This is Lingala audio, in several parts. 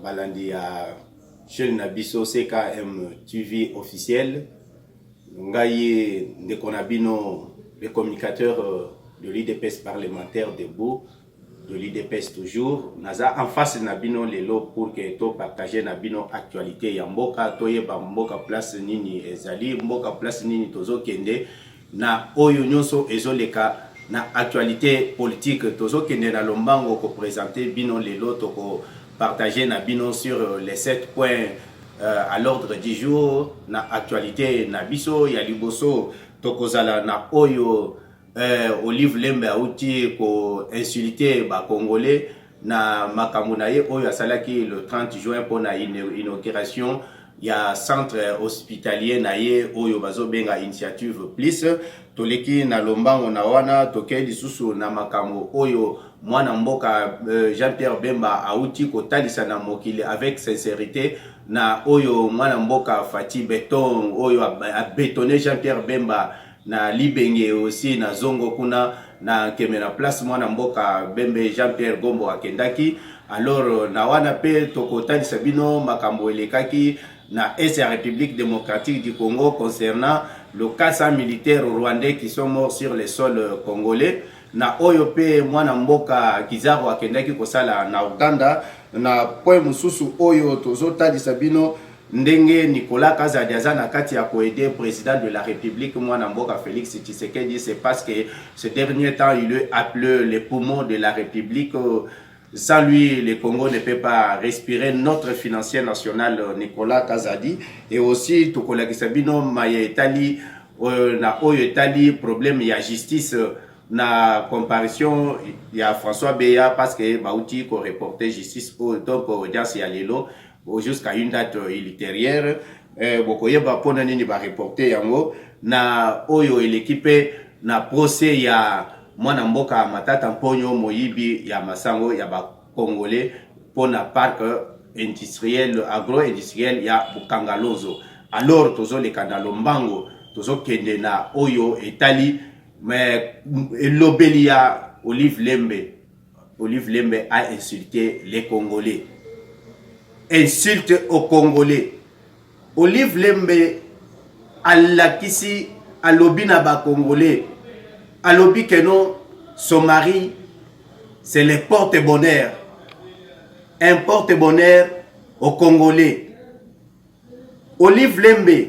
balandi ya chaîne Nabiso CKM TV officiel. Ngaye Ndekonabino, le communicateur de l'IDPS parlementaire debout, de l'IDPS toujours. Naza en face Nabino lelo pour que to partager Nabino actualité ya mboka toyeba mboka place nini ezali mboka place nini tozo kende na oyo nyonso ezoleka na actualité politique tozo kende na lombango ko présenter bino lelo to ko partager Nabino sur les 7 points à l'ordre du jour na actualité na biso ya liboso tokozala na oyo Olive Lembe auti ko insulter ba congolais na makambo na ye oyo asalaki le 30 juin pour na inauguration ya centre hospitalier na ye oyo bazobenga initiative plus toleki na lombango na wana tokeli susu na makambo oyo mwana mboka Jean-Pierre Bemba auti ko talisa na mokili avec sincérité na oyo mwana mboka Fati Beton oyo a bétonné Jean-Pierre Bemba na Libenge aussi na zongo kuna na kemena place mwana mboka Bembe Jean-Pierre Gombo akendaki. Alors na wana pe tokotani sabino makambo elekaki na la République démocratique du Congo concernant le 400 militaires rwandais qui sont morts sur le sol congolais. Na oyo pe mwana mboka Kizaro akendaki kosala na Uganda na point mususu oyo tozotali sabino ndenge Nicolas Kazadi aza na kati ya koaider président de la République mwana mboka Félix Tshisekedi. C'est parce que ce dernier temps il est appelé les poumons de la République. Sans lui, le Congo ne peut pas respirer. Notre financier national Nicolas Kazadi et aussi Tokola Kisabino Maya Etali na oyo Etali problème ya justice na comparaison ya François Beya parce que bauti ko reporter justice donc audience ya lelo jusqu'à une date ultérieure bokoye ba pona nini ba reporter yango na oyo l'équipe na procès ya mwana mboka Matata Mponyo Moyibi ya masango ya ba congolais pona parc industriel agro-industriel ya Bukangalozo. Alors tozo le kanalo mbango tozo kende na oyo etali mais l'obelia Olive Lembe a insulté les Congolais. Insulte aux Congolais. Olive Lembe alakisi alobina ba Congolais. Alobi que non, son mari, c'est le porte-bonheur. Un porte-bonheur aux Congolais. Olive Lembe,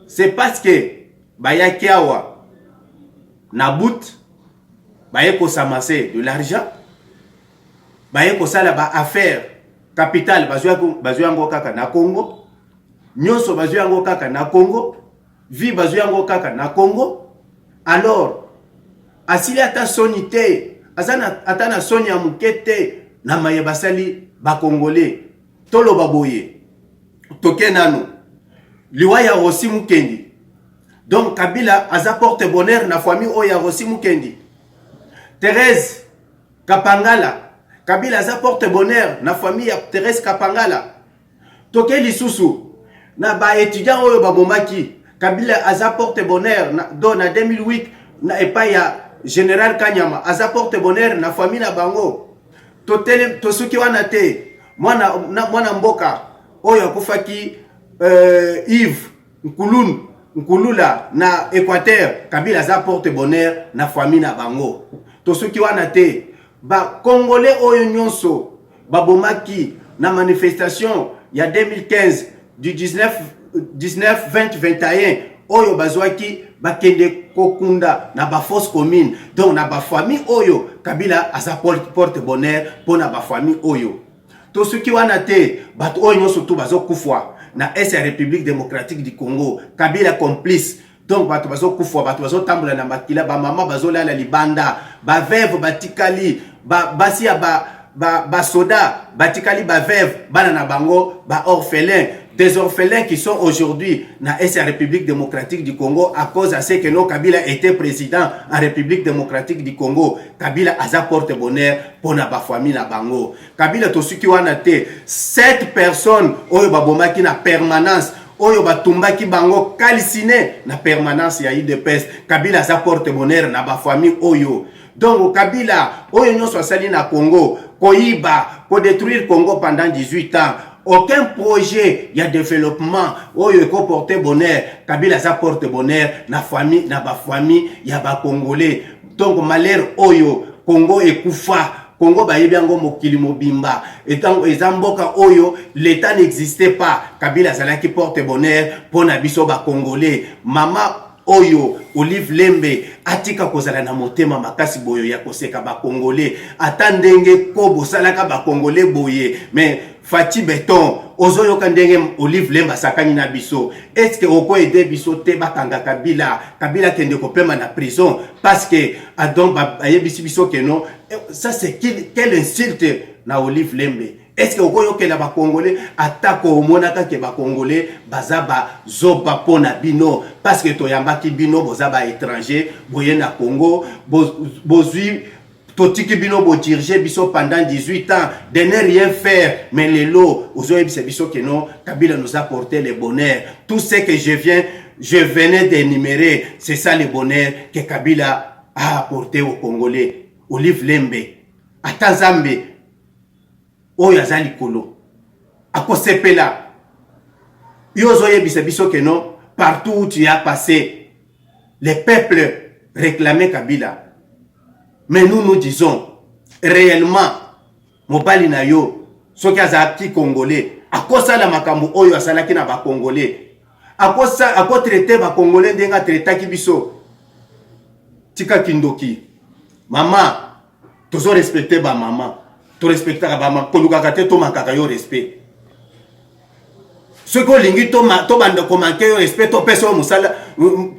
c'est parce que Baya Kiawa, Nabout, Baya ko samasse de l'argent, Baya ko sala ba affaire, capital, bazuyango kaka na Congo, nyonso bazuyango kaka na Congo, vie bazuyango kaka na Congo. Alors, asili ata sonité, atana sonia mukete na mayebasali ba Congolais, tolo baboye, toke nano, liwaya Rossi Mukendi. Donc Kabila aza porte bonheur na famille oya Rossi Mukendi. Thérèse Kapangala, Kabila aza porte bonheur na famille ya Thérèse Kapangala. Toke lisusu na ba étudiant oyo babomaki. Kabila aza porte bonheur dans 2008 na epa ya Général Kanyama aza porte bonheur na famille na bango. Totele tosuki wana te mwana mboka oyo akufaki Yves Nkulula na Équateur. Kabila aza porte bonheur na famille na bango. Tosuki wana te ba Congolais oyo nyonso babomaki na manifestation ya 2015 du 19, 20, 21 oyo bazwaki bakende kokunda na ba fosse commune. Donc na ba famille oyo Kabila asa porte bonheur pona ba famille oyo. To suki wana te bato oyo nyonso tu bazokufwa na la République démocratique du Congo. Kabila complice. Donc bato bazokufwa bato bazotambola na makila ba mama bazolala libanda ba veuve batikali basi ya ba soda batikali ba veuve bana na bango ba orphelin. Des orphelins qui sont aujourd'hui dans la République démocratique du Congo à cause de ce que nos Kabila était président en République démocratique du Congo. Kabila a porte bonheur pour na ba famille na bango. Kabila tosuki wana te 7 personnes oyo babomaki na permanence oyo batumbaki bango calciné na permanence ya IDPS. Kabila a porte bonheur na ba famille oyo. Donc Kabila oyo nyonso asali na Congo koyiba ko détruire Congo pendant 18 ans. Aucun projet ya développement oyo ko porter bonheur. Kabila ça porte bonheur na famille na ba famille ya ba Congolais. Donc malheur oyo Congo ekufa. Congo bayebi yango mokili mobimba. Etango ezamboka oyo l'état n'existait pas. Kabila zalaki porte bonheur pour na biso ba Congolais. Mama oyo Olive Lembe atika kozala na motema makasi boyo ya koseka ba Congolais. Ata ndenge ko bosalaka ba Congolais boye. Mais Fati Beton ozoyo kandenge Olive Lembe sakani na biso. Est-ce que oko aider biso te bakanga Kabila? Kabila kende ko pema na prison parce que adon ayebisi biso que non. Ça c'est quelle insulte na Olive Lembe. Est-ce que oko yokela ba Congolais atako omonaka ke ba Congolais bazaba zoba pona bino parce que toyambaki bino bozaba étranger boye na Congo bozui totiki bino bo diriger biso pendant 18 ans de ne rien faire mais les lots ozoyebi biso que non Kabila nous a porté le bonheur. Tout ce que je venais d'énumérer, c'est ça le bonheur que Kabila a apporté aux Congolais. Olive Lembe Atazambe oyo azali kolo akosepela yozoyebi biso que non partout où tu as passé les peuples réclamaient Kabila. Mais nous disons réellement mobali na yo soki azaki Congolais akosala makambo oyo asalaki na ba Congolais ako traiter ba Congolais ndenga traitaki biso tika kindoki. Maman, tozo respecter ba maman, to respecter ba maman, kolukaka te to makaka yo respect. Ce ko lingi to banda ko manke yo respect to peso musala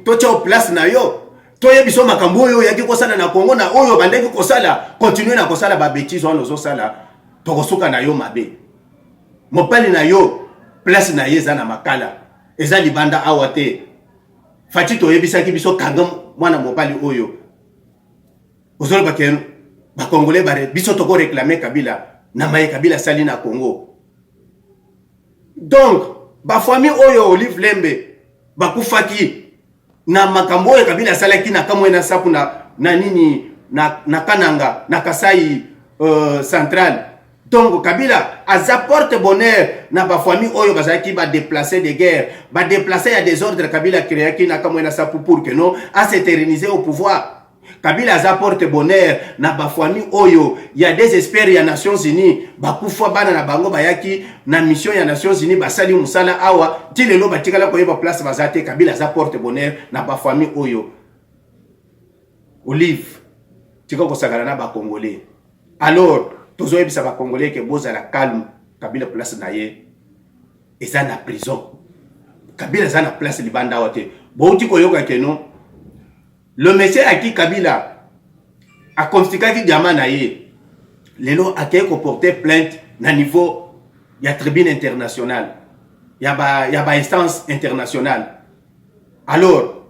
to cha place na yo. To yebiso makambo yo yaki kosala na Congo na oyo bandeki kosala, continuer na kosala ba bêtises on ozo sala, to kosuka na yo mabe. Mopali na yo place na yeza na makala. Eza libanda awate. Fati to yebisa ki biso kangam mwana mopali oyo. Ozolo bakeno ba Congolais bare biso toko réclamer Kabila na maye Kabila sali na Congo. Donc ba famille oyo Olive Lembe bakufaki na makambo oyo Kabila salaki na kamwe na sapu na nini na Kananga na Kasai central. Donc Kabila azapporte bonheur na ba famille oyo bazaki ba déplacer de guerre, ba déplacer ya des ordres Kabila créaki na kamwe na sapu pour que non à s'éterniser au pouvoir. Kabila azapporte bonheur na ba famille oyo ya des experts ya Nations Unies bakufa bana na bango bayaki na mission ya Nations Unies basali musala awa tilelo batikala ko yeba place bazate. Kabila azapporte bonheur na ba famille oyo. Olive tiko kosakana na ba Congolais. Alors tozo yebisa ba Congolais que boza la calme. Kabila place na ye eza na prison. Kabila za na place libanda wote bo tiko yoka ke non. Le monsieur à qui Kabila a confisqué qui diamant naïe. Lelo a qui porté plainte na niveau ya tribune internationale. Ya ba instance internationale. Alors,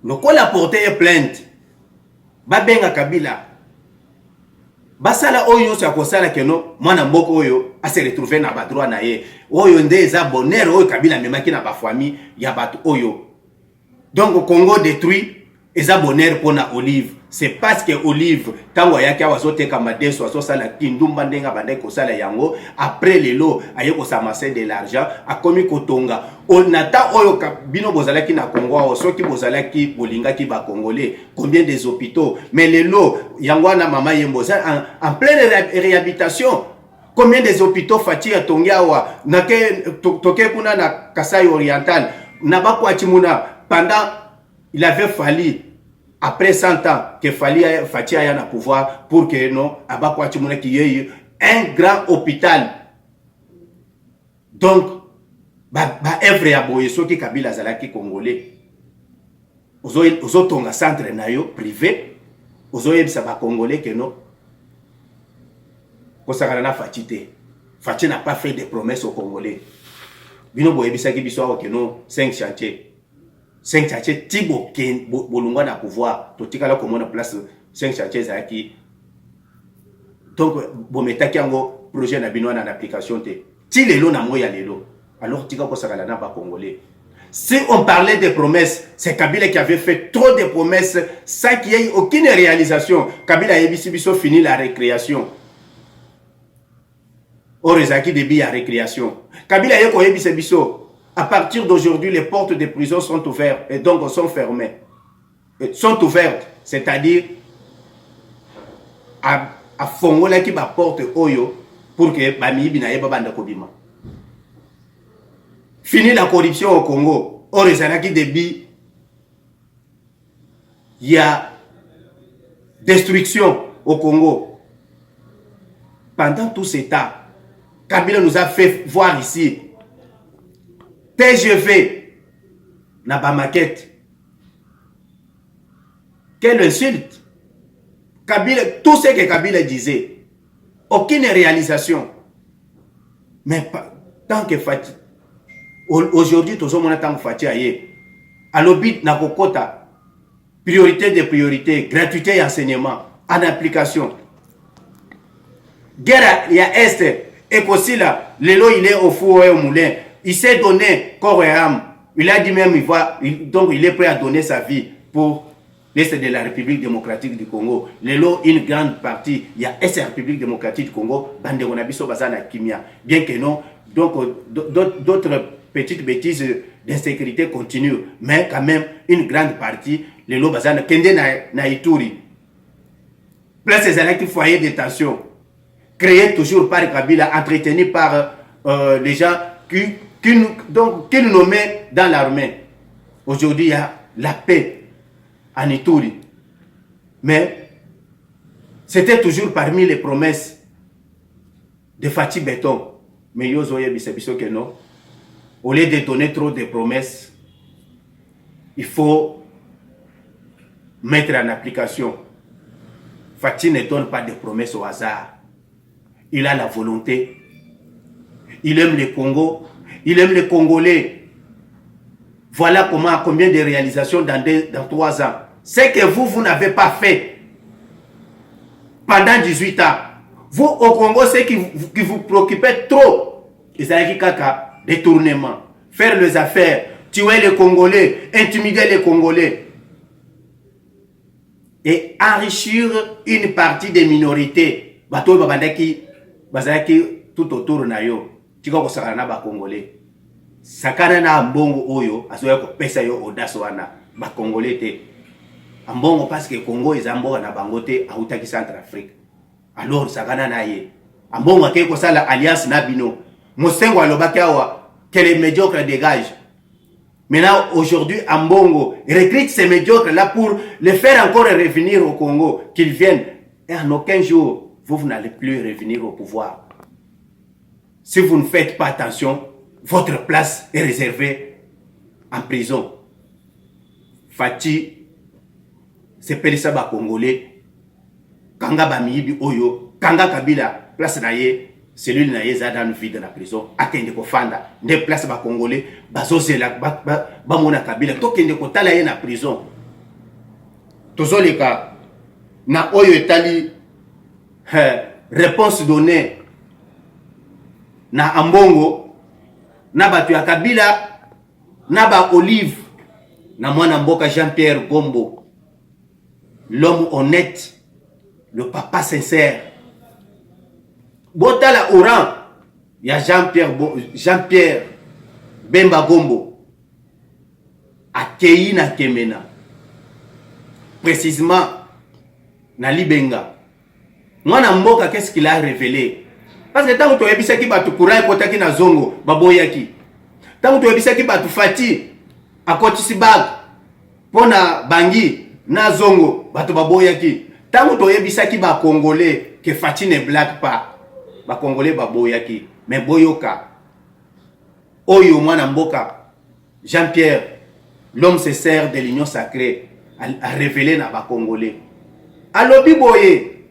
le quoi a porté plainte. Ba benga Kabila. Ba sala oyo sa ko sala keno mwana mboko oyo a se retrouver na ba droit naïe. Oyo ndeza bonheur oyo Kabila memaki na ba famille ya batu oyo. Donc au Congo détruit. Eza bonheur pour na Olive. C'est parce que Olive, tango yaki awazote kamadeso asosala kindumba ndenga bandai kosala yango, après lelo ayeko s'amasser de l'argent, akomi kotonga. Onata oyo bino bozalaki na Congo, osoki bozalaki bolingaki ba Congolais, combien des hôpitaux, mais lelo yango na mama yemboza en pleine réhabilitation. Combien des hôpitaux Fati atongiawa, nake toke kuna na Kasai oriental, nabako achimuna pendant il avait fallu, après 100 ans, que Fati ait un pouvoir pour que non, qu'il y ait un grand hôpital. Donc, œuvre à boye, ce qui Kabila Zalaki Congolais. Aux autres centre nayo privé, aux autres ça Congolais que non. Kosakana Fati Fati n'a pas fait de promesses aux Congolais. Bino boye bisaki biso que non 5 chantiers. 5 chantiers tibo ken bolungwa na pouvoir to tikala ko mona place 5 chantiers zaki. Donc bometaki yango projet na bino na application te ti lelo na moya lelo alors tika ko sakala na ba Congolais. Si on parlait des promesses, c'est Kabila qui avait fait trop de promesses sans qu'il y ait aucune réalisation. Kabila a fini la récréation. Orezaki Debi à récréation. Kabila à partir d'aujourd'hui, les portes des prisons sont ouvertes et donc sont fermées. Sont ouvertes, c'est-à-dire à Fongola qui va porte Oyo pour que Bami Binaye Babanda Kobima. Fini la corruption au Congo. Orezaki Debi, il y a destruction au Congo. Pendant tout ce temps, Kabila nous a fait voir ici TGV na ba maquette. Quelle insulte! Kabila, tout ce que Kabila disait, aucune réalisation. Mais tant que Fati, aujourd'hui, tout le monde a Fati aye. À l'obit na kokota, priorité des priorités, gratuité et enseignement, en application. Guerre, il y a Est, et aussi là, Lelo il est au four et au moulin. Il s'est donné corps et âme. Il a dit même, donc il est prêt à donner sa vie pour l'Est de la République démocratique du Congo. Lelo, une grande partie, il y a Est de la République démocratique du Congo, Bande Gonabiso Bazana Kimia. Bien que non, donc d'autres petites bêtises d'insécurité continuent. Mais quand même, une grande partie, Lelo Bazana Kende na Ituri. Place des actifs foyers de tension. Créé toujours par Kabila, entretenu par les gens qui nous nommaient dans l'armée. Aujourd'hui, il y a la paix en Ituri. Mais c'était toujours parmi les promesses de Fati Béton. Mais Yozoye Bissabiso que non. Au lieu de donner trop de promesses, il faut mettre en application. Fati ne donne pas de promesses au hasard. Il a la volonté. Il aime le Congo. Il aime les Congolais. Voilà combien de réalisations dans 3 ans. C'est que vous n'avez pas fait pendant 18 ans. Vous, au Congo, c'est qui vous préoccupez trop. Isaïki Kaka, détournement, faire les affaires, tuer les Congolais, intimider les Congolais. Et enrichir une partie des minorités. Bato Babandaki, Bazaki, tout autour na yo. Tika ko sakana ba Congolais. Sakana na mbongo oyo, asoya ko pesa yo audace wana ba Congolais te. Ambongo parce que Congo ezamboka na bangote autaki Centrafrique. Alors sakana na ye. Ambongo ke ko sala alliance na bino. Mosengo alobaki awa que les médiocres dégagent. Maintenant, aujourd'hui, Ambongo recrute ces médiocres-là pour les faire encore revenir au Congo, qu'ils viennent. Et en aucun jour, vous n'allez plus revenir au pouvoir. Si vous ne faites pas attention, votre place est réservée en prison. Fati, c'est Pelisaba Congolais. Kanga Bamibi Oyo, Kanga Kabila, place naye. Celui na yeza dans vide dans la prison akende ko fanda ne place ba Congolais bazozela ba mona Kabila to kende ko tala ye na prison tozoleka na oyo etali réponse donnée na Ambongo na batu ya Kabila na ba Olive na mwana mboka Jean-Pierre Gombo, l'homme honnête, le papa sincère. Botala Oran, il y a Jean-Pierre Bemba Gombo, à Kei na Kemena, précisément na Libenga. Moi, Mboka, qu'est-ce qu'il a révélé? Parce que tant que tu as vu ça qui va te courir, quand tu as zongo, baboyaki. Tant que tu as vu ça qui va te fatiguer, à côté de bag, pona bangi, na zongo, batu baboyaki. Tant que tu as vu ça qui va congolais, que Fati ne blague pas. Ba Congolais baboyaki, mais boyoka oyo mwana mboka Jean-Pierre, l'homme sincère de l'union sacrée, a révélé na ba Congolais. Alobi boye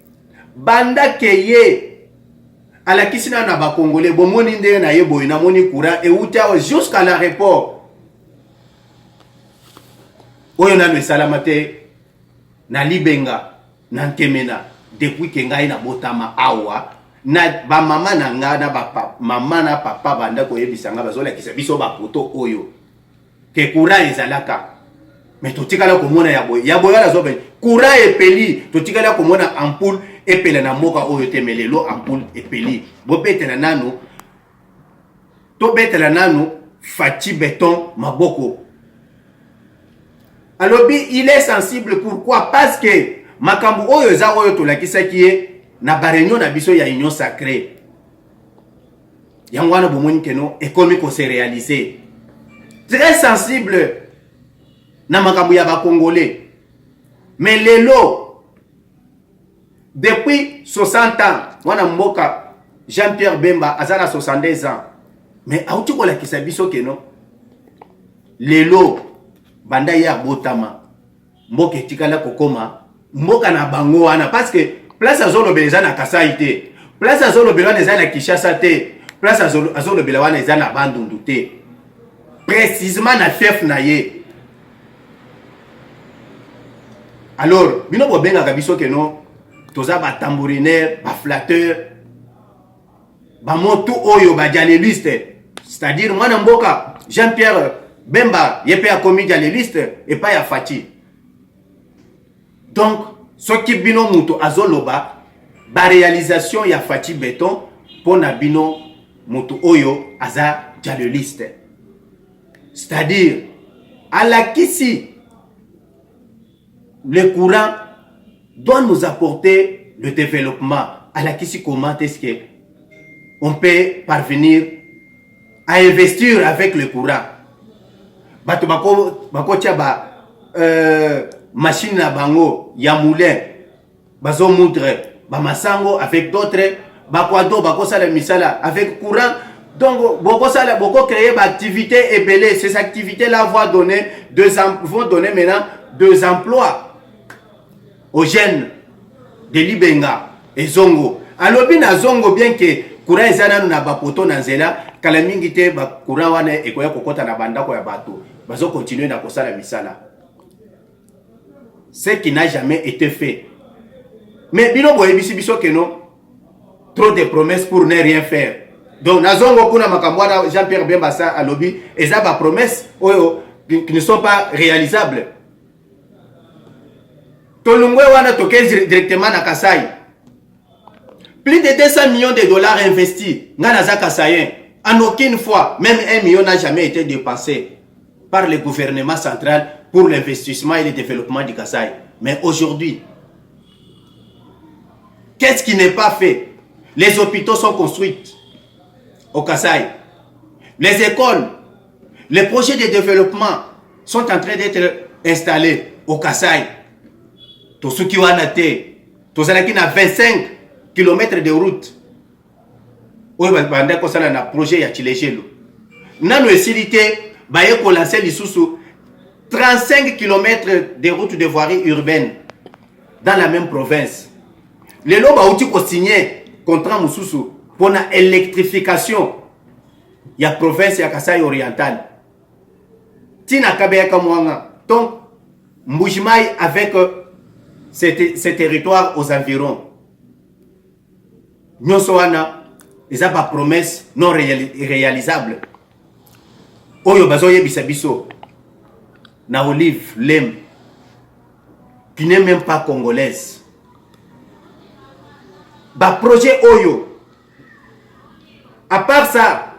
banda keye ala kisina na ba Congolais bomoni ndenge na ye boye na moni courant et uta jusqu'à l'aéroport. Oyo na salamate na Libenga na Kemena depuis que ngai na botama awa na ba mama na nga na ba mama na papa banda ko yebisanga bazola kisa biso ba poto oyo que courant ezalaka. Mais tout tika la komona ya boya la zobe courant epeli tout tika la komona ampoule epela na moka oyo temelelo ampoule epeli bo betela nanu to betela nanu Fachi Béton maboko. Alors il est sensible pourquoi parce que makambu oyo za oyo to lakisa kiye na barenyo na biso ya union sacrée yangwana bomoni keno économique se réaliser très sensible na makambu ya ba congolais mais lelo depuis 60 ans wana mboka Jean-Pierre Bemba azana 62 ans mais auti ko la kisa biso keno lelo banda ya botama mboka etikala kokoma mboka na bango wana parce que place azolo beleza na Kasai te place azolo belwana eza na Kinshasa te place azolo belwana eza na Bandundu te précisément na fief na ye. Alors bino bo benga kabiso keno toza ba tambourinaire ba flatteur ba motu oyo ba dialéliste c'est-à-dire mwana mboka Jean-Pierre Bemba yepe a commis dialéliste et pas ya Fachi. Donc ce qui bino muto azoloba ba réalisation ya Fachi Béton pour na bino muto oyo aza dialéliste. C'est-à-dire à la kisi le courant doit nous apporter le développement. À la kisi comment est-ce que on peut parvenir à investir avec le courant. Bato bako tia ba machine na bango ya moulin bazo moudre ba masango avec d'autres bakwado bako sala misala avec courant. Donc boko créer ba activité ébélée. Ces activités là vont donner maintenant 2 emplois aux jeunes de Libenga et Zongo. Alors bien Zongo bien que courant ezana na bapoto na nzela kala mingi te ba courant wana ekoya kokota na bandako ya bato bazo continuer na kosala misala. Ce qui n'a jamais été fait. Mais bino boye biso que non trop de promesses pour ne rien faire. Donc na Zongo kuna makambwana Jean-Pierre Bemba sa alobi eza ba promesses oyo qui ne sont pas réalisables. Tolungwe wana tokezi directement na Kasai. Plus de 200 millions de dollars investis dans la Kasaïen. En aucune fois, même 1 million n'a jamais été dépensé par le gouvernement central pour l'investissement et le développement du Kasaï. Mais aujourd'hui, qu'est-ce qui n'est pas fait? Les hôpitaux sont construits au Kasaï. Les écoles, les projets de développement sont en train d'être installés au Kasaï. Tout ce qui a été, tout ça qui a 25 km de route. Oui, banda ko sala na projet ya Chilejelo. Nano esilité ba ye ko lancer lisusu 35 km de route de voirie urbaine dans la même province. Les loba outi ko signer contrat mususu pour la électrification ya province ya Kasai oriental. Tina kabeya kamwanga. Donc Mbujimai avec ces territoires aux environs. Nyosoana ils ont pas promesse non réalisable. Oyo bazoye bisabiso na Olive Lem qui n'est même pas congolaise. Ba projet oyo à part ça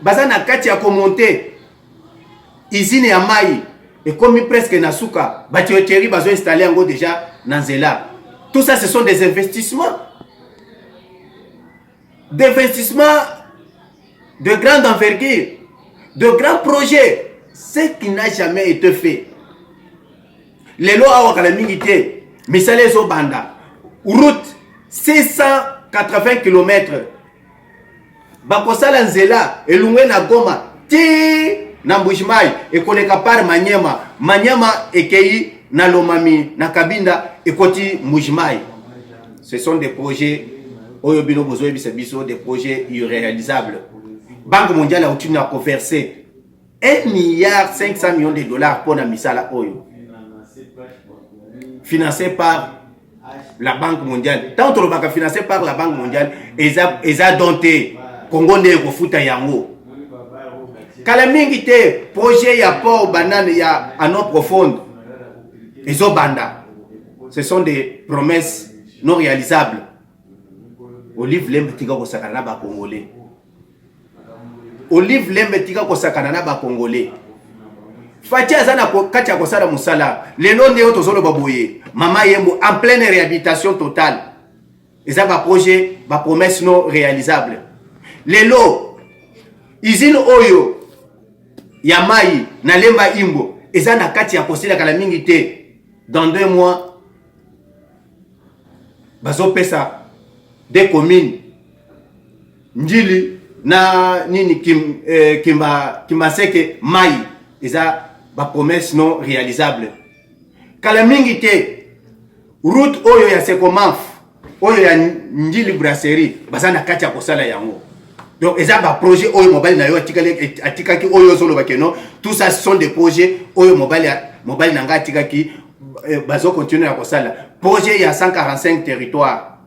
bazana kati ya komonter usine ya mai et comme presque nasuka batioteri bazo installer ngo déjà nanzela. Tout ça ce sont des investissements. D'investissement de grande envergure, de grands projets, ce qui n'a jamais été fait. Les lois à Wakalamingité, mais ça les Obanda, route 680 km. Bakosala Nzela, et Lungwena Goma, ti Nambujimai, et Koleka par Manyama, Manyama et Kei, Nalomami, Nakabinda, et Koti Mujimai. Ce sont des projets. Oyobino besoin de des projets irréalisables. Banque mondiale a conversé 1,5 milliard de dollars pour la misala Oyo. Financé par la Banque mondiale. Tant que le financé par la Banque mondiale, ils ont dompté Congo ne Kofuta Yango. kala mingi te projet ya port banane ya en eau profonde ezo banda. Ce sont des promesses non réalisables. Olive Lembe tika ko sakana ba congolais. Olive Lembe tika ko sakana na ba congolais. Fati azana ko katia ko sala musala. Lelo ndeo tozolo baboye. Mama Yembo en pleine réhabilitation totale. Eza ba projet, ba promesse non réalisable. Lelo usine oyo ya mai na Lemba Imbo eza na kati ya kosila kala mingi te. Dans 2 mois bazo pesa des communes Njili na nini Kimaseke mai eza ba promesse non réalisable. Kala mingi te route oyo ya Sekomaf oyo ya Njili brasserie baza na kati ya kosala yango. Donc eza ba projet oyo mobile na yo atikaki oyo solo bakeno. Tout ça ce sont des projets oyo mobile nanga atikaki bazo continuer à kosala. Projet il y a 145 territoires.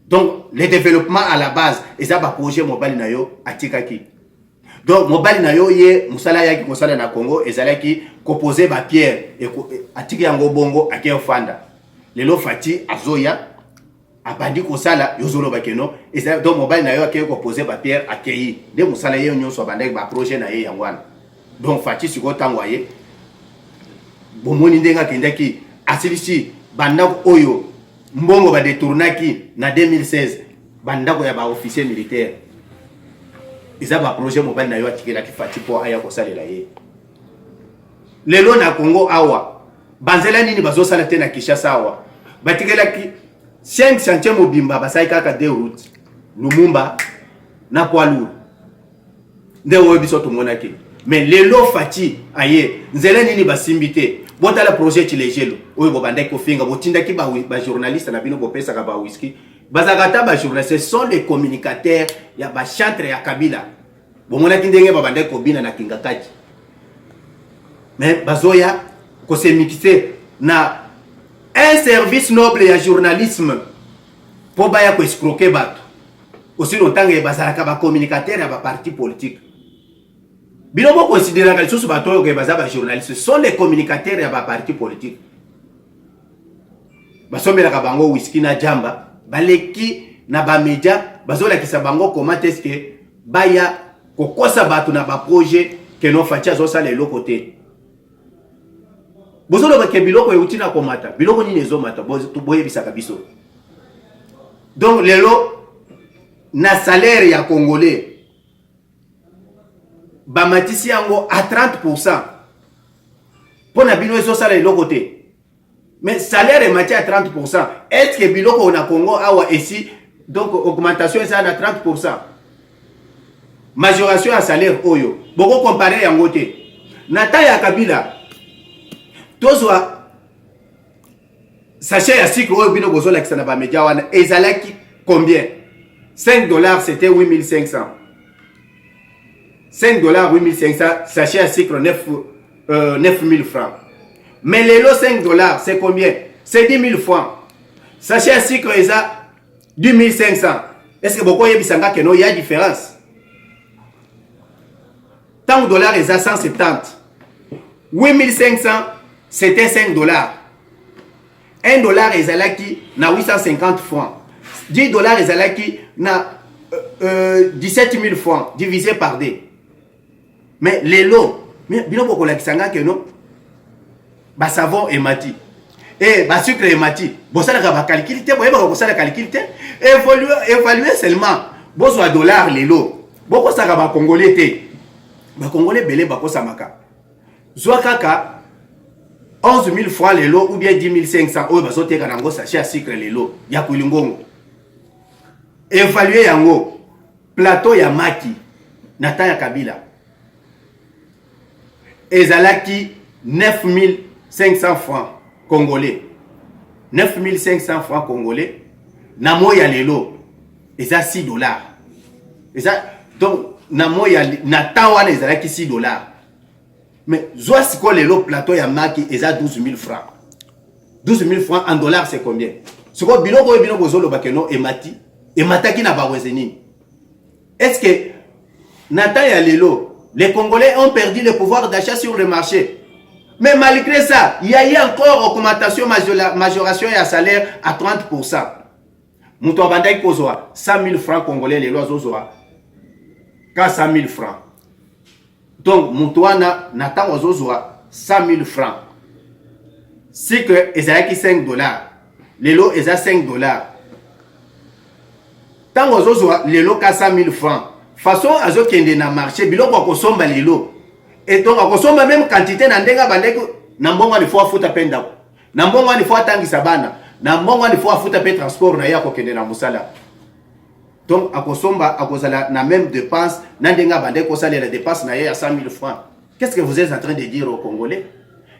Donc le développement à la base eza ba projet mobile na yo atikaki. Donc mobile na yo ye musala yaki kosala na Congo ezalaki composer ba pierre et atiki yango bongo akeo fanda. Lelo fati azoya abandi kosala yozolo bakeno ezala donc mobile na yo akeo composer ba pierre akei de musala ye nyonso abandaki ba projet na ye yangwana. Donc fati siko tangwaye bomoni ndenga kendaki asilisi bandako oyo mbongo ba détournaki na 2016 bandako ya ba officier militaire. Isa ba projet mobile na yo atikela ki fati po aya ko salela ye. Lelo na Congo awa banzela nini bazo sala te na Kinshasa awa batikela ki 5 chantier mobimba basai kaka 2 routes Lumumba na Poilour nde wo biso to monaki. Mais lelo fati aye nzela nini basimbite botala projet chilejelo oyo bobandaki kofinga botindaki ba journaliste na bino bopesa ka ba whisky bazakata ba journalistes. Ce sont les communicateurs ya ba chantre ya Kabila bomonaki ndenge babandaki kobina na Kingakaji. Mais bazoya ko se mixer na un service noble ya journalisme po baya ko escroquer bato aussi longtemps que bazalaka ba communicateurs ya ba parti politique. Binomo considère que les sous bateaux que bazaba journalistes sont les communicateurs ya ba parti politique. Basomela ka bango whisky na jamba baleki na ba media bazola kisa bango comment est-ce que baya kokosa batu na ba projet que non fatia zo sala le côté. Bozolo ba ke biloko euti na komata biloko nini ezomata boye bisaka biso. Donc lelo na salaire ya congolais bamatisi yango à 30%. Pour na bino ezo sala le côté. Mais salaire est mati à 30%. Est-ce que biloko na Congo awa ici donc augmentation est à 30%. Majoration à salaire oyo. Boko comparer yango te. Nata ya Kabila tozwa sachet ya sucre oyo bino bozola kisana ba media wana ezalaki combien? $5 c'était 8500. $5 8500 sachet à sucre 9000 francs. Mais les lots $5 c'est combien? C'est 10 000 francs. Sachet à sucre est à 10 500. Est-ce que beaucoup yebisanga que non il y a différence? Tant de dollars est à 170. 8500 c'était $5. $1 est à la qui na 850 francs. $10 est à la qui na 17 000 francs divisé par 2. Mais les lots, mais bien beaucoup la kisanga que non. Ba savon et mati. Et ba sucre et mati. Bon ça la calcul te, boye ba ça la calcul te. Évaluer seulement. Bon soit dollar les lots. Beaucoup ça ba congolais te. Ba congolais belé ba ko samaka. Zwa kaka 11 000 francs les lots ou bien 10 500 oyo bazote ka nango sachet à sucre les lots. Ya kulingongo. Évaluer yango plateau ya maki nata ya Kabila. Ezalaki 9 500 francs congolais. 9 500 francs congolais. Namo ya lelo. Eza $6. Eza donc namo ya natawana ezalaki $6. Mais zoa siko lelo plateau ya maki eza 12 000 francs. 12 000 francs en dollars c'est combien? Siko biloko e biloko zolo bakeno emati. Emataki na bawezeni. Est-ce que nata ya lelo Les Congolais ont perdu le pouvoir d'achat sur le marché. Mais malgré ça, il y a eu encore augmentation, majoration et à salaire à 30%. Moutou abandai kozwa 100 000 francs congolais, les lois zozwa. 100 000 francs. Donc, Moutouana n'attend aux 100 000 francs. C'est que ils ont 5 dollars. Les lots, ils ont 5 dollars. Tant aux autres, les lots, 100 000 francs. Façon, à ceux qui ont marché, biloko à consommer les lots. Et donc, à consommer même quantité, n'andenga bandeko, n'ambonga il faut foutre penda. N'ambonga il faut attendre sabana. N'ambonga il faut foutre pe transport na ya ko kende na musala. Donc, à consommer, à cause de la même dépense, n'andenga bandeko salaire la dépense na ya 100 000 francs. Qu'est-ce que vous êtes en train de dire aux Congolais?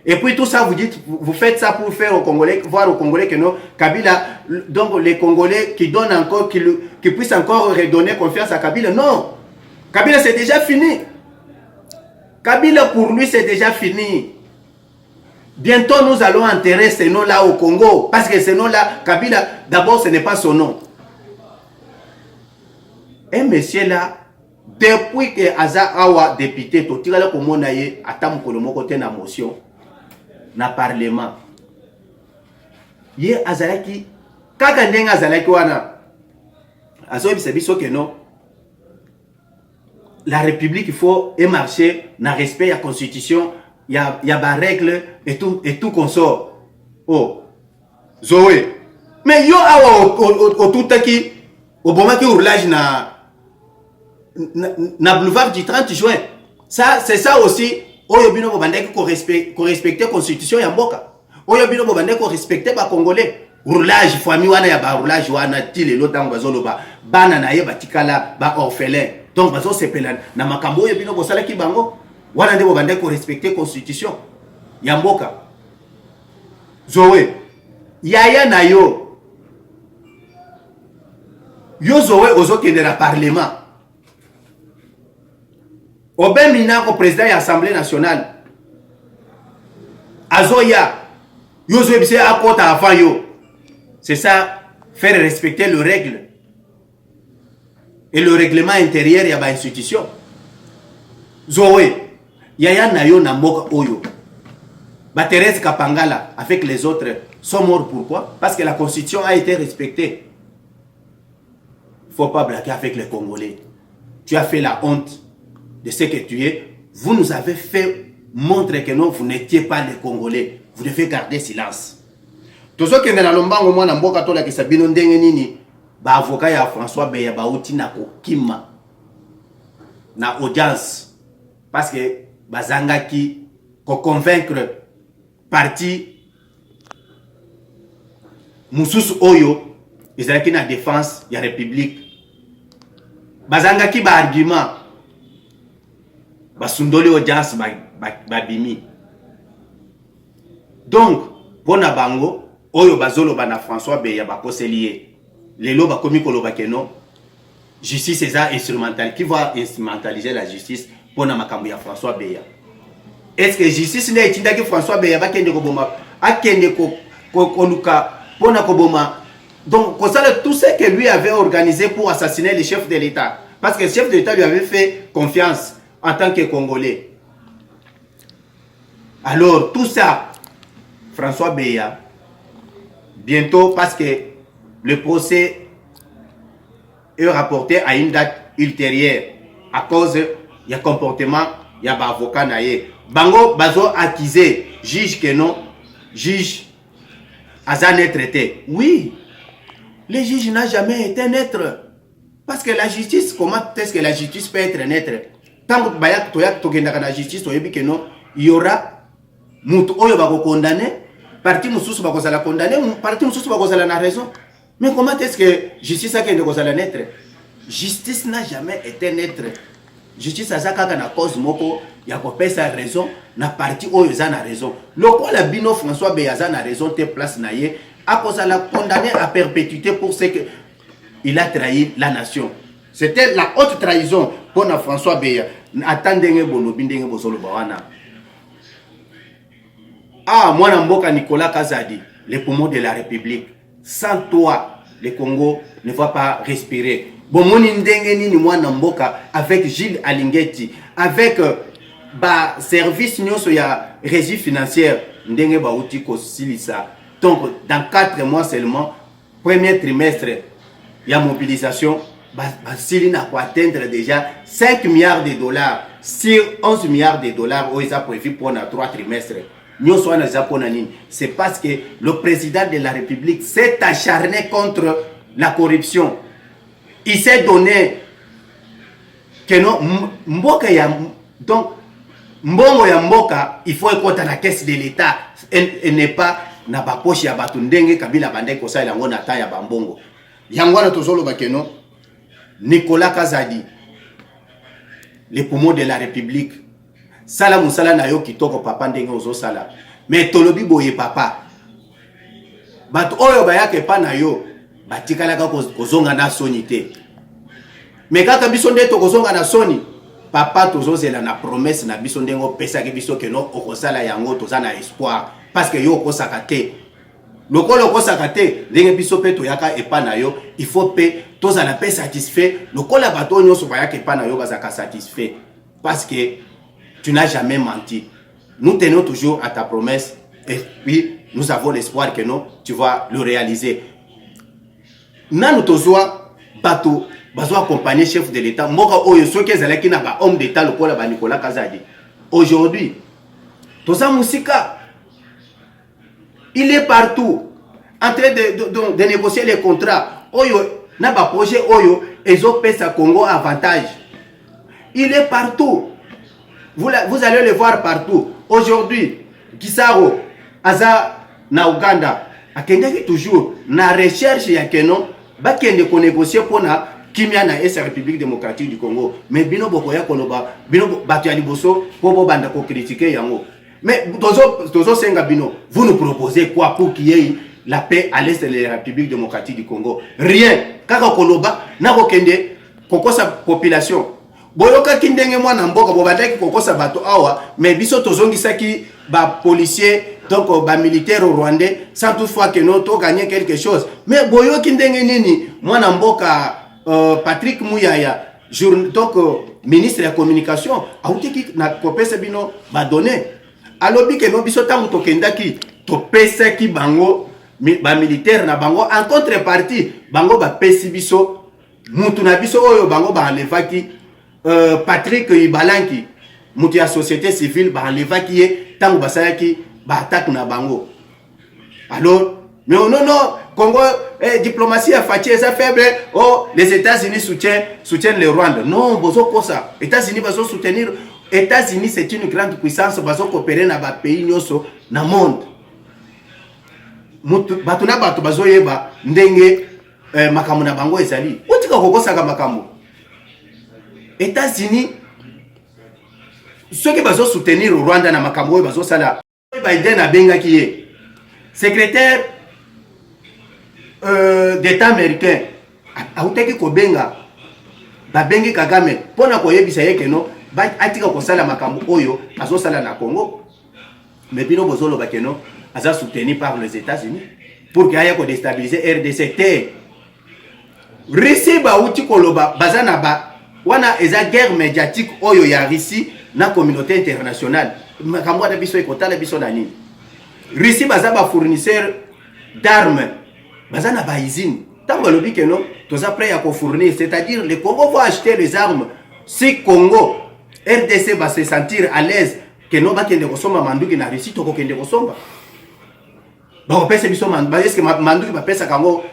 Et puis tout ça, vous dites, vous faites ça pour faire aux Congolais, voir aux Congolais que non, Kabila, donc les Congolais qui donnent encore, qui puissent encore redonner confiance à Kabila. Non, Kabila c'est déjà fini. Kabila pour lui c'est déjà fini. Bientôt nous allons enterrer ces noms-là au Congo, parce que ces noms-là, Kabila, d'abord ce n'est pas son nom. Un monsieur là, depuis que Aza Awa député, tout tirala comme on a eu, attends que le mot côté na motion. Na parlement ye azalaki kaka ndenga azalaki wana azoyebisa biso que non, la république il faut marcher na respect ya constitution ya ba règle et tout consort. Oh Zoé, mais yo awa otutaki obomaki ourlage na boulevard du 30 juin. Ça c'est ça aussi. Oyo bino bo bandeki ko respecter constitution ya mboka. Oyo bino bo bandeki ko respecter ba congolais. Roulage famille wana ya ba roulage wana tile lotango bazoloba bana na ye batikala ba orphelin. Donc bazo sepela na makambo oyo bino bo salaki bango. Wana ndebo bandeki ko respecter constitution ya mboka. Zoé yaya na yo. Yo Zoé ozokende na parlement. Obemina ko président de l'Assemblée nationale. Azoya. Yo zo bise akota avant yo. C'est ça, faire respecter les règles. Et le règlement intérieur y a ba institution. Zoé. Yaya na yo na mboka oyo. Ba Thérèse Kapangala avec les autres sont morts pourquoi? Parce que la constitution a été respectée. Il ne faut pas blaguer avec les Congolais. Tu as fait la honte de ce que tu es. Vous nous avez fait montrer que non, vous n'étiez pas les Congolais. Vous devez garder silence. Tout ce qui est dans le mbango moi na mboka tola ke sabino ndenge nini ba avocat ya François Beya ba uti na kokima na audience parce que bazangaki ko convaincre parti mususu oyo ezalaki na défense ya république bazangaki ba argument basundoli audience babimi. Donc pona bango oyo bazolo bana François Beya bakoselié lelo bakomi koloba keno justice eza instrumental qui va instrumentaliser la justice pona makambo ya François Beya. Est-ce que justice n'est tindaki François Beya bakende ko boma akende ko luka pona ko boma. Donc tout ce que lui avait organisé pour assassiner le chef de l'État, parce que le chef de l'État lui avait fait confiance en tant que Congolais. Alors tout ça, François Beya, bientôt, parce que le procès est rapporté à une date ultérieure à cause du comportement il y a avocat naïe. Bango bazo accusé juge que non, juge Azane traité. Oui, le juge n'a jamais été neutre. Parce que la justice, comment est-ce que la justice peut être neutre? Tant que bayak toyak tokenda na justice toyebi que non, il y aura mutu oyo bako condamné, parti mususu bako sala condamné, parti mususu bako sala na raison. Mais comment est-ce que justice a kende ko sala neutre? Justice n'a jamais été neutre. Justice a kaka na cause moko ya ko pesa raison na parti oyo za na raison. Loko la bino François Beya za na raison te place na ye a ko sala condamné à perpétuité pour ce que il a trahi la nation. C'était la haute trahison pour François Beya. Attendez bolobi ndenge bozolo bawana. Ah, moi Mboka Nicolas Kazadi, les poumons de la République. Sans toi, le Congo ne va pas respirer. bomoni ndenge nini mwana mboka avec Gilles Alingeti avec service nyonso ya régie financière ndenge bauti kosilisa. Donc dans 4 mois seulement, premier trimestre ya mobilisation, basili na ko atteindre déjà 5 milliards de dollars sur 11 milliards de dollars où ils ont prévu pour 3 trimestres. C'est parce que le président de la République s'est acharné contre la corruption. Il s'est donné que non, mboka ya, donc mbongo ya mboka, il faut écouter la caisse de l'État et n'est pas na ba poche ya batu ndenge Kabila bande ko sa yango na ta ya bambongo. Yango na tozolo bakeno Nicolas Kazadi, le poumon de la République. Sala musala na yo kitoko papa ndenge ozo sala. Mais tolobi boye papa. Bat oyo bayake pa na yo batikala ka kozonga na sonité. Mais kaka biso nde to kozonga na soni, papa tozozela na promesse na biso ndengo pesa ke biso ke no okosala yango toza na espoir parce que yo okosaka te. Lokolo okosaka te ndenge biso pe toyaka epa na yo, il faut pe toza na pe satisfait. Lokola bato nyonso bayaka epa na yo bazaka satisfait parce que tu n'as jamais menti. Nous tenons toujours à ta promesse et puis nous avons l'espoir que non, tu vas le réaliser. Nanu tozoa bato bazo accompagner chef de l'État. Moka oyo soki ezalaki na ba homme d'État lokola ba Nicolas Kazadi. Aujourd'hui, toza musika, il est partout en train de négocier les contrats. Oyo na ba projet oyo ezo pesa Congo avantage. Il est partout. Vous allez le voir partout. Aujourd'hui, Gisaro, Aza, na Uganda, akendaki toujours na recherche ya keno, bakende ko négocier pour na kimia na esa République démocratique du Congo. Mais bino bokoya koloba, bino batu ya liboso po bo banda ko critiquer yango. Mais tozo senga bino, vous nous proposez quoi pour qu'il y ait la paix à l'est de la République démocratique du Congo? Rien. Kaka koloba na kokende kokosa population. Boyoka kindenge mwana mboka bobandaki kokosa bato awa, mais biso tozongisaki ba policier donc ba militaire rwandais sans toutefois que nous to gagner quelque chose. Mais boyoki ndenge nini mwana mboka Patrick Muyaya donc ministre de la communication autiki na kopesa bino ba donné alobi ke no biso tangu tokendaki to pesa ki bango ba militaire na bango en contrepartie bango ba pesi biso mutu na biso oyo bango ba levaki Patrick Ibalanki, mutu ya société civile, ba enlevaki ye tangu basayaki ba attaque na bango. Alors, mais non, Congo, diplomatie a fâché, ça faible. Oh, les États-Unis soutiennent le Rwanda. Non, bozo kosa. États-Unis bazo soutenir. États-Unis c'est une grande puissance, bazo coopérer na ba pays nyoso na monde. Mutu batuna batu bazo yeba ndenge makamu na bango ezali. Utika kokosa ka makamu. États-Unis, ceux qui vont soutenir au Rwanda na makambo bazo sala. Biden a benga qui est secrétaire d'État américain. A utaki ko benga ba bengi Kagame pona ko yebisa yeke no ba atika ko sala makambo oyo bazo sala na Congo. Mais bino bozolo bakeno aza soutenu par les États-Unis pour qu'il y ait ko déstabiliser RDC. Russie ba uti koloba bazana ba wana eza guerre médiatique oyo ya Russie na communauté internationale. Makambo da biso ekotala biso na nini? Russie baza ba fournisseur d'armes. Baza na ba usine. Tango lobi que non, toza prêt à fournir, c'est-à-dire le Congo va acheter les armes si Congo RDC va se sentir à l'aise que non ba kende kosomba manduki na Russie to ko kende kosomba. Ba pesa biso manduki, est-ce que manduki ba pesa kango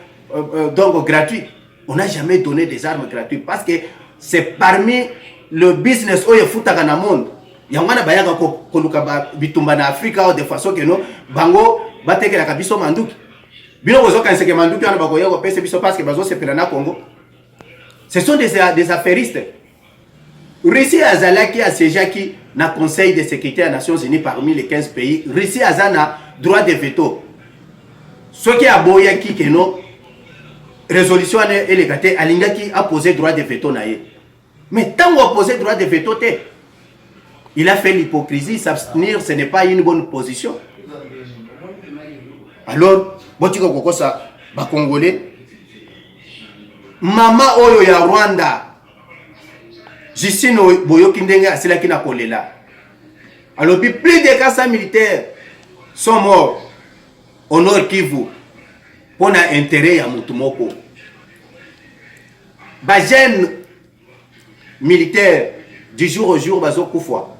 donc gratuit? On n'a jamais donné des armes gratuites parce que c'est parmi le business oyo futaka na monde. Yangwana bayaka ko koluka ba bitumba na Afrika de façon que no bango batekela ka biso manduki. Bino bozo kanse ke manduki wana bakoya ko pesa biso parce que bazo sepela na Congo. Ce sont des affairistes. Russie azalaki asejaki na Conseil de sécurité des Nations Unies parmi les 15 pays. Russie azana droit de veto. Ce qui a boyaki que no résolution et les gâtés alingaki a posé droit de veto na ye. Mais tant qu'on a posé droit de veto, il a fait l'hypocrisie. S'abstenir, ce n'est pas une bonne position. Alors, Congolais, Mama oyo ya Rwanda Justine Boyoki ndenge asilaki na kolela. Alors plus de 400 militaires sont morts au Nord Kivu pour un intérêt ya mutu moko. Ba jeune militaire du jour au jour bazo kufa.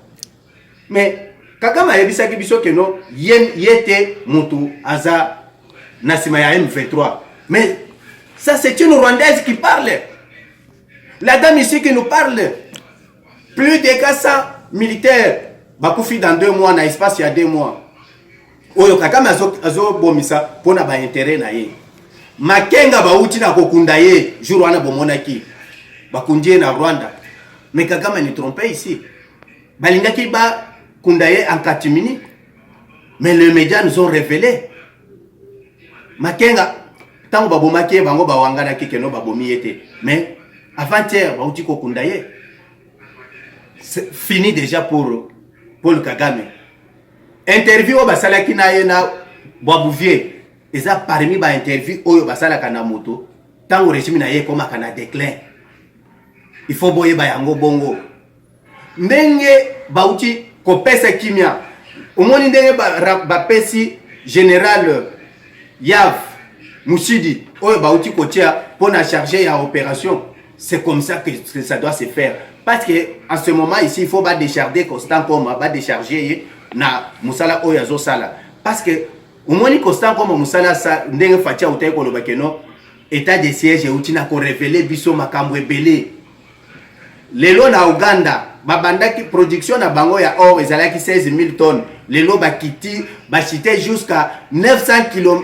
Mais Kagame yebisaki biso que non yete mutu aza nasima ya M23. Mais ça c'est une Rwandaise qui parle. La dame ici qui nous parle. Plus de 400 militaires bakufi dans 2 mois na espace il y a 2 mois. Oyo Kagame azo bomisa pona ba intérêt na ye. Makenga bauti na kokunda ye jour wana bomonaki. Bakundie na Rwanda. Mais Kagame ni trompé ici. Balingaki ba kundaye en catimini. Mais les médias nous ont révélé. Makenga tango babomaki bango bawangana kikeno babomi yete. Mais avant-hier bauti kokundaye. C'est fini déjà pour Paul Kagame. Interview au basalaki na ye na Boabouvier. Eza parmi ba interview oyo basalaka na moto. Tango régime na ye koma kana déclin. Il faut boye ba yango bongo. Ndenge bauti kopesa kimia. Omoni ndenge ba pesi général Yav Moussidi oyo bauti kotia pona charger ya opération. C'est comme ça que ça doit se faire. Parce que en ce moment ici, il faut pas décharger Constant comme va décharger na musala oyazo sala. Parce que au moins Constant comme musala sa ndenge fatia utai ko lobakeno état de siège utina ko révéler biso makambo ebele. Lelo na Uganda babandaki production na bango ya or ezalaki 16 000 tonnes. Lelo bakiti bachité jusqu'à 900 kilos.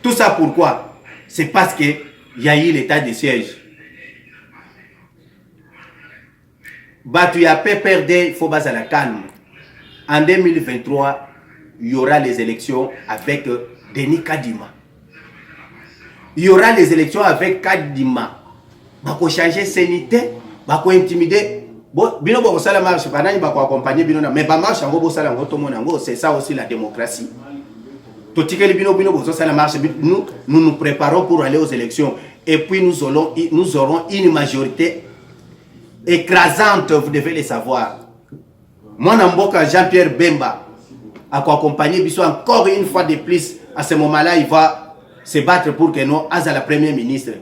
Tout ça pourquoi? C'est parce que il y a eu l'état de siège. Batu ya PPRD, il faut baser la calme. En 2023, il y aura les élections avec Denis Kadima. Il y aura les élections avec Kadima. Bako changer sanité, bako intimider. Bino bako sala marche, banani bako accompagner bino na mais ba marche ngo bo sala ngo to monango, c'est ça aussi la démocratie. Totikeli bino bako sala marche, nous préparons pour aller aux élections et puis nous aurons une majorité écrasante, vous devez le savoir. Moi, Namboka Jean-Pierre Bemba a accompagné Bissou encore une fois de plus. À ce moment-là, il va se battre pour que nous, à la première ministre.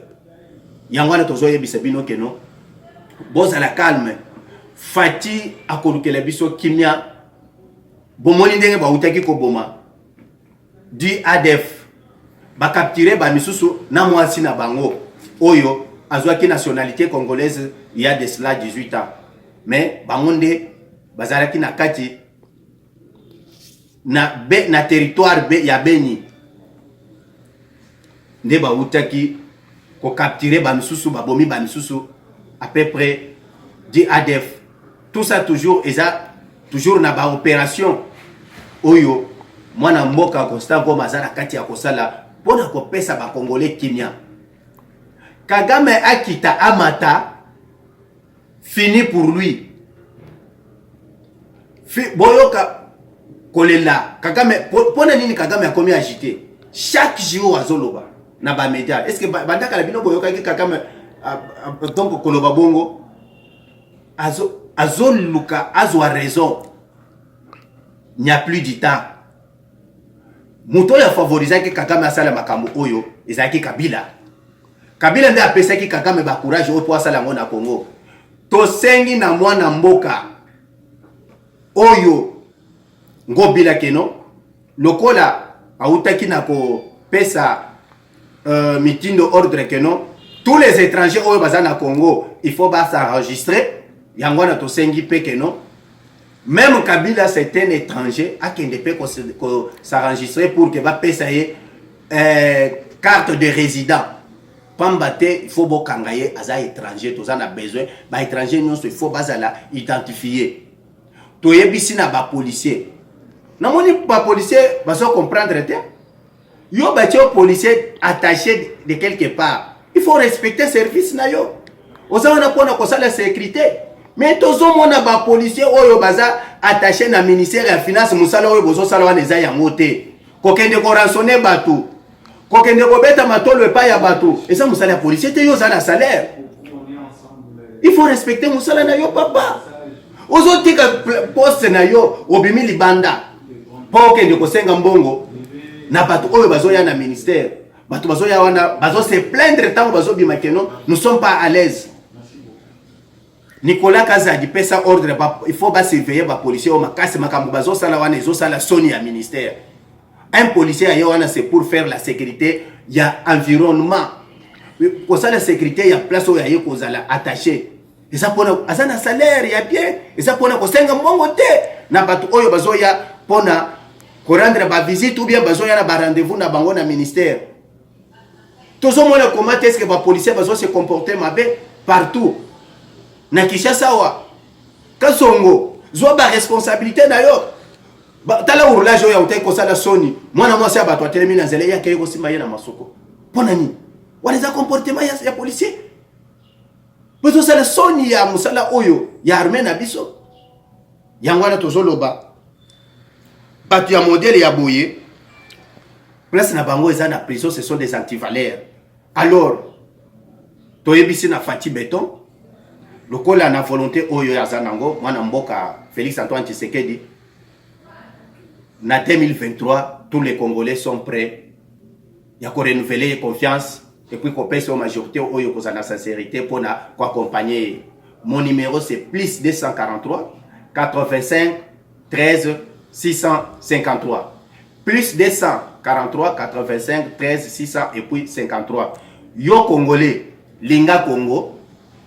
Yangwana Tozoye Bissabino que nous. Bon, à la calme. Fati a connu le Bissou Kimia. Bomoni Denge Baoutaki Koboma. Du ADF. Ba capturé ba misusu na mwasi na bango. Oyo. Azwaki nationalité congolaise il y a de cela 18 ans. Mais bangonde bazalaki na kati na territoire ya Beni. Nde ba utaki ko capturer ba misusu ba bomi ba misusu à peu près 10 ADF. Tout ça toujours toujours na ba opération oyo mwana mboka Constant ko mazala kati ya kosala pona ko pesa ba congolais kimia. Kagame akita amata fini pour lui. Boyoka kolela Kagame pona nini Kagame a commis agité chaque jour azoloba na ba média. Est-ce que bandaka la bino boyoka ki Kagame donc koloba bongo azoluka azwa raison. Il n'y a plus du temps. Muto ya favoriser que Kagame asala makambo oyo ezaki Kabila. Kabila nde apesaki Kagame ba courage opo asala ngo na Congo. Tosengi na mwana mboka oyo ngobila keno lokola autaki na ko pesa mitindo ordre keno tous les étrangers oyo baza na Congo il faut ba s'enregistrer yangwana tosengi pe keno même Kabila c'est un étranger a kende pe ko s'enregistrer pour que ba pesa ye carte de résident. Pambate, il faut bokangaye aza étranger, tous en a besoin. Ba étranger non, il faut bazala identifier. Toyebisi na ba policier. Na moni ba policier, ba so comprendre te. Yo ba tio policier attaché de quelque part. Il faut respecter service na yo. Oza wana pona ko sala sécurité. Mais tozo mona ba policier oyo baza attaché na ministère ya finance musala oyo bozo sala wana eza ya moté. Ko kende ko rançonner batu. kokende kobeta matolo epai ya bato eza mosala ya policier te yo oza na salaire. Il faut respecter mosala na yo papa. Ozotika poste na yo obimi libanda po okende kosenga mbongo na bato oyo bazoya na ministère. Bato bazoya wana bazo se plaindre tango bazobima keno nous sommes pas à l'aise. Nicolas Kazadi pesa ordre il faut pas surveiller ba policier au makasi makambo bazo sala wana ezo sala soni ya ministère. Un policier ayo wana c'est pour faire la sécurité, il y a environnement. Pour ça la sécurité il y a place où il y a kozala attaché. Et ça pona azana salaire ya bien, et ça pona kosenga mbongo te na bato oyo bazoya pona ko rendre ba visite ou bien bazoya na ba rendez-vous na bango na ministère. Tozo mona comment est-ce que ba policier bazo se comporter mabe partout. Na Kinshasa wa Kasongo zo ba responsabilité na yo tala urulage oyo utai kosala soni mwana mwasi abato atelemi na zele yake yeko simba ye na masoko pona nini waliza comportement ya policier bozo sala soni ya musala oyo ya armée na biso yangwana tozoloba bato ya modèle ya boye place na bango eza na prison ce sont des antivaleurs alors toyebisi na Fati Beton lokola na volonté oyo ya zanango mwana mboka Félix Antoine Tshisekedi na 2023 tous les Congolais sont prêts ya ko renouveler confiance et puis qu'on pèse aux majorité oyo ko na sincérité pour na ko accompagner. Mon numéro c'est plus 243 85 13 653 plus 243 85 13 600 et puis 53. Yo Congolais linga Congo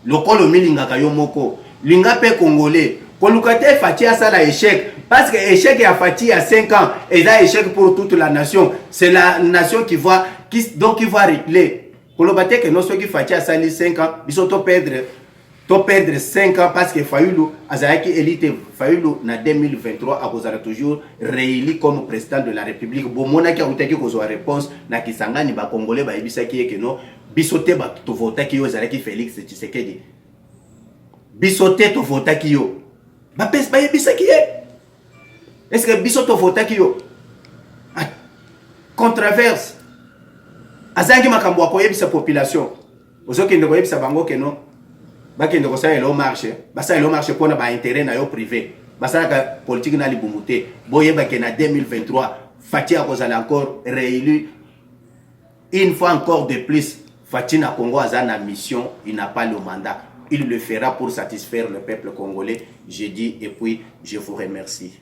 lokolo milinga ka yo moko linga pe Congolais kolukate Fati asala échec parce que échec ya Fati à 5 ans et ça échec pour toute la nation. C'est la nation qui va qui va régler kolobate que non ceux qui Fati asali 5 ans ils sont perdre 5 ans parce que Fayulu azaki élite Fayulu na 2023 a kozala toujours réélu comme président de la République. Bomona ki utaki kozwa réponse na Kisangani ba Congolais ba ebisaki que non bisote ba to votaki yo zalaki Félix Tshisekedi bisote to votaki yo ba pes ba ebisaki ye. Est-ce que bisoto votaki yo controverse azangi makambo akoyebisa population ozoki ndeko yebisa bango que non bakende ko sa elo marché basa elo marché pona ba intérêt na yo privé basa ka politique na libumuté boyeba que na 2023 Fati a kozala encore réélu une fois encore de plus. Fati na Congo a na mission, il n'a pas le mandat, il le fera pour satisfaire le peuple congolais. Je dis et puis je vous remercie.